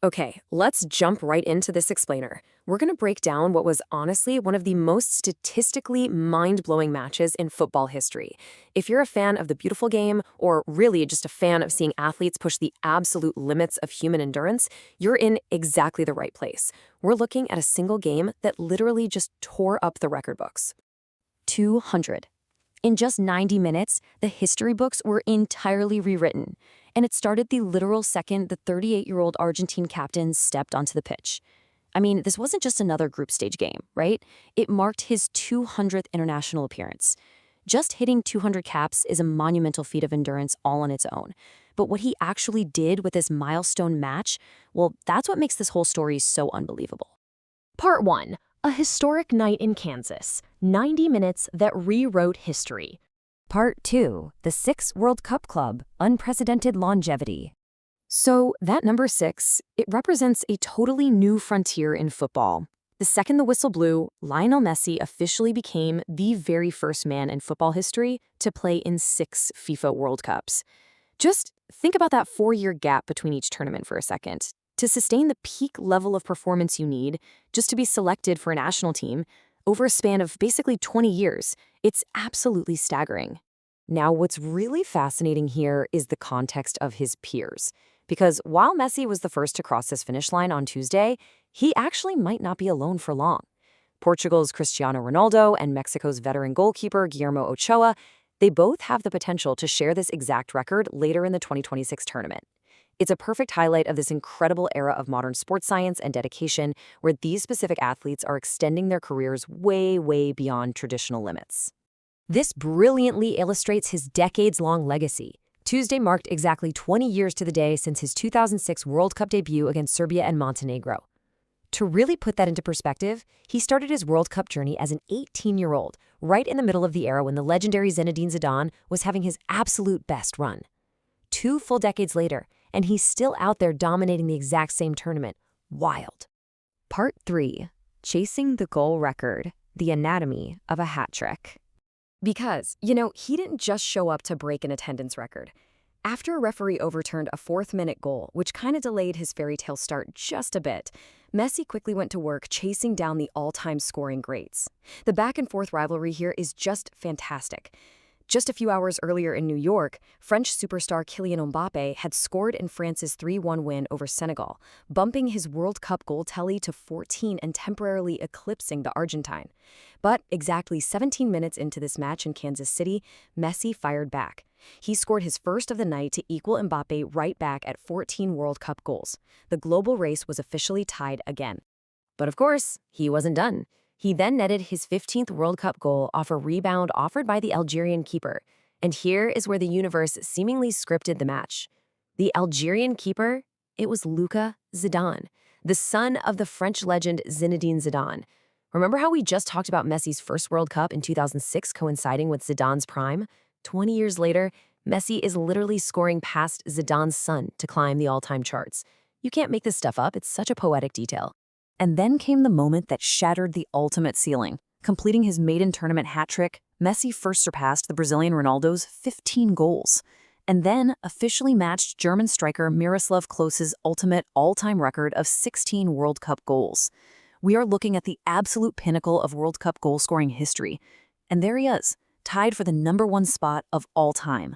Okay, let's jump right into this explainer. We're going to break down what was honestly one of the most statistically mind-blowing matches in football history. If you're a fan of the beautiful game, or really just a fan of seeing athletes push the absolute limits of human endurance, you're in exactly the right place. We're looking at a single game that literally just tore up the record books. 200. In just 90 minutes, the history books were entirely rewritten, and it started the literal second the 38-year-old Argentine captain stepped onto the pitch. I mean, this wasn't just another group stage game, right? It marked his 200th international appearance. Just hitting 200 caps is a monumental feat of endurance all on its own. But what he actually did with this milestone match, well, that's what makes this whole story so unbelievable. Part 1. A historic night in Kansas. 90 minutes that rewrote history. Part 2. The 6 World Cup Club. Unprecedented longevity. So that number 6, it represents a totally new frontier in football. The second the whistle blew, Lionel Messi officially became the very first man in football history to play in 6 FIFA World Cups. Just think about that 4-year gap between each tournament for a second. To sustain the peak level of performance you need, just to be selected for a national team, over a span of basically 20 years, it's absolutely staggering. Now, what's really fascinating here is the context of his peers. Because while Messi was the first to cross this finish line on Tuesday, he actually might not be alone for long. Portugal's Cristiano Ronaldo and Mexico's veteran goalkeeper Guillermo Ochoa, they both have the potential to share this exact record later in the 2026 tournament. It's a perfect highlight of this incredible era of modern sports science and dedication where these specific athletes are extending their careers way, way beyond traditional limits. This brilliantly illustrates his decades-long legacy. Tuesday marked exactly 20 years to the day since his 2006 World Cup debut against Serbia and Montenegro. To really put that into perspective, he started his World Cup journey as an 18-year-old, right in the middle of the era when the legendary Zinedine Zidane was having his absolute best run. 2 full decades later, and he's still out there dominating the exact same tournament. Wild. Part 3. Chasing the goal record. The anatomy of a hat trick. Because, he didn't just show up to break an attendance record. After a referee overturned a 4th-minute goal, which kind of delayed his fairy tale start just a bit, Messi quickly went to work chasing down the all-time scoring greats. The back-and-forth rivalry here is just fantastic. Just a few hours earlier in New York, French superstar Kylian Mbappé had scored in France's 3-1 win over Senegal, bumping his World Cup goal tally to 14 and temporarily eclipsing the Argentine. But exactly 17 minutes into this match in Kansas City, Messi fired back. He scored his first of the night to equal Mbappé right back at 14 World Cup goals. The global race was officially tied again. But of course, he wasn't done. He then netted his 15th World Cup goal off a rebound offered by the Algerian keeper. And here is where the universe seemingly scripted the match. The Algerian keeper, it was Luka Zidane, the son of the French legend Zinedine Zidane. Remember how we just talked about Messi's first World Cup in 2006 coinciding with Zidane's prime? 20 years later, Messi is literally scoring past Zidane's son to climb the all-time charts. You can't make this stuff up, it's such a poetic detail. And then came the moment that shattered the ultimate ceiling. Completing his maiden tournament hat trick, Messi first surpassed the Brazilian Ronaldo's 15 goals, and then officially matched German striker Miroslav Klose's ultimate all-time record of 16 World Cup goals. We are looking at the absolute pinnacle of World Cup goal-scoring history. And there he is, tied for the #1 spot of all time.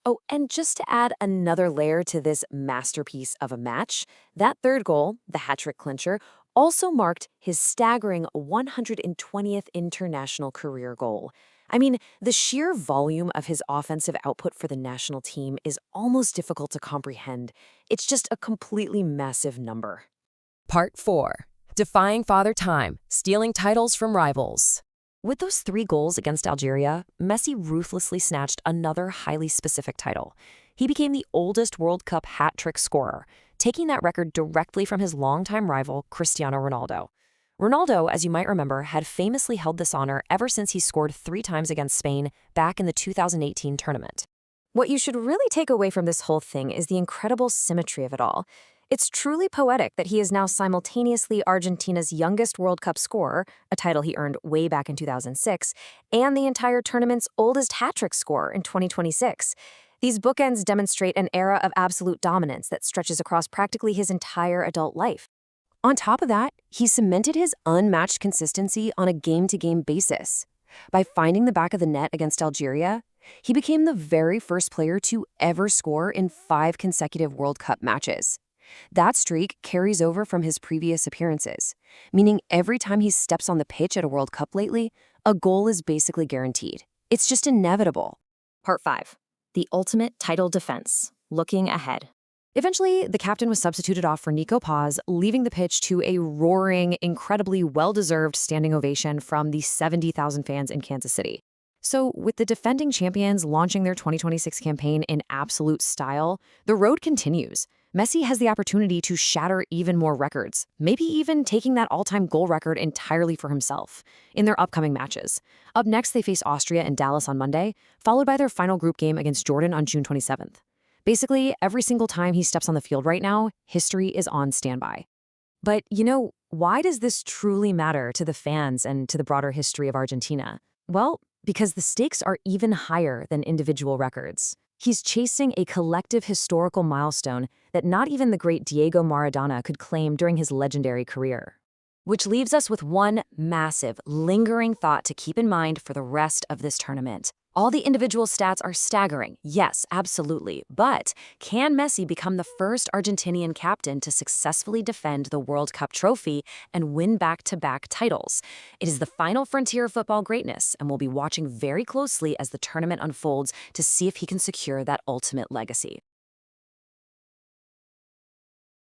Oh, and just to add another layer to this masterpiece of a match, that third goal, the hat-trick clincher, also marked his staggering 120th international career goal. I mean, the sheer volume of his offensive output for the national team is almost difficult to comprehend. It's just a completely massive number. Part 4. Defying Father Time, stealing titles from rivals. With those 3 goals against Algeria, Messi ruthlessly snatched another highly specific title. He became the oldest World Cup hat trick scorer, taking that record directly from his longtime rival, Cristiano Ronaldo. Ronaldo, as you might remember, had famously held this honor ever since he scored 3 times against Spain back in the 2018 tournament. What you should really take away from this whole thing is the incredible symmetry of it all. It's truly poetic that he is now simultaneously Argentina's youngest World Cup scorer, a title he earned way back in 2006, and the entire tournament's oldest hat-trick scorer in 2026. These bookends demonstrate an era of absolute dominance that stretches across practically his entire adult life. On top of that, he cemented his unmatched consistency on a game-to-game basis. By finding the back of the net against Algeria, he became the very first player to ever score in 5 consecutive World Cup matches. That streak carries over from his previous appearances, meaning every time he steps on the pitch at a World Cup lately, a goal is basically guaranteed. It's just inevitable. Part 5. The ultimate title defense. Looking ahead. Eventually, the captain was substituted off for Nico Paz, leaving the pitch to a roaring, incredibly well-deserved standing ovation from the 70,000 fans in Kansas City. So, with the defending champions launching their 2026 campaign in absolute style, the road continues. Messi has the opportunity to shatter even more records, maybe even taking that all-time goal record entirely for himself in their upcoming matches. Up next, they face Austria in Dallas on Monday, followed by their final group game against Jordan on June 27th. Basically, every single time he steps on the field right now, history is on standby. But, why does this truly matter to the fans and to the broader history of Argentina? Well, because the stakes are even higher than individual records. He's chasing a collective historical milestone that not even the great Diego Maradona could claim during his legendary career. Which leaves us with one massive, lingering thought to keep in mind for the rest of this tournament. All the individual stats are staggering, yes, absolutely. But can Messi become the first Argentinian captain to successfully defend the World Cup trophy and win back-to-back titles? It is the final frontier of football greatness, and we'll be watching very closely as the tournament unfolds to see if he can secure that ultimate legacy.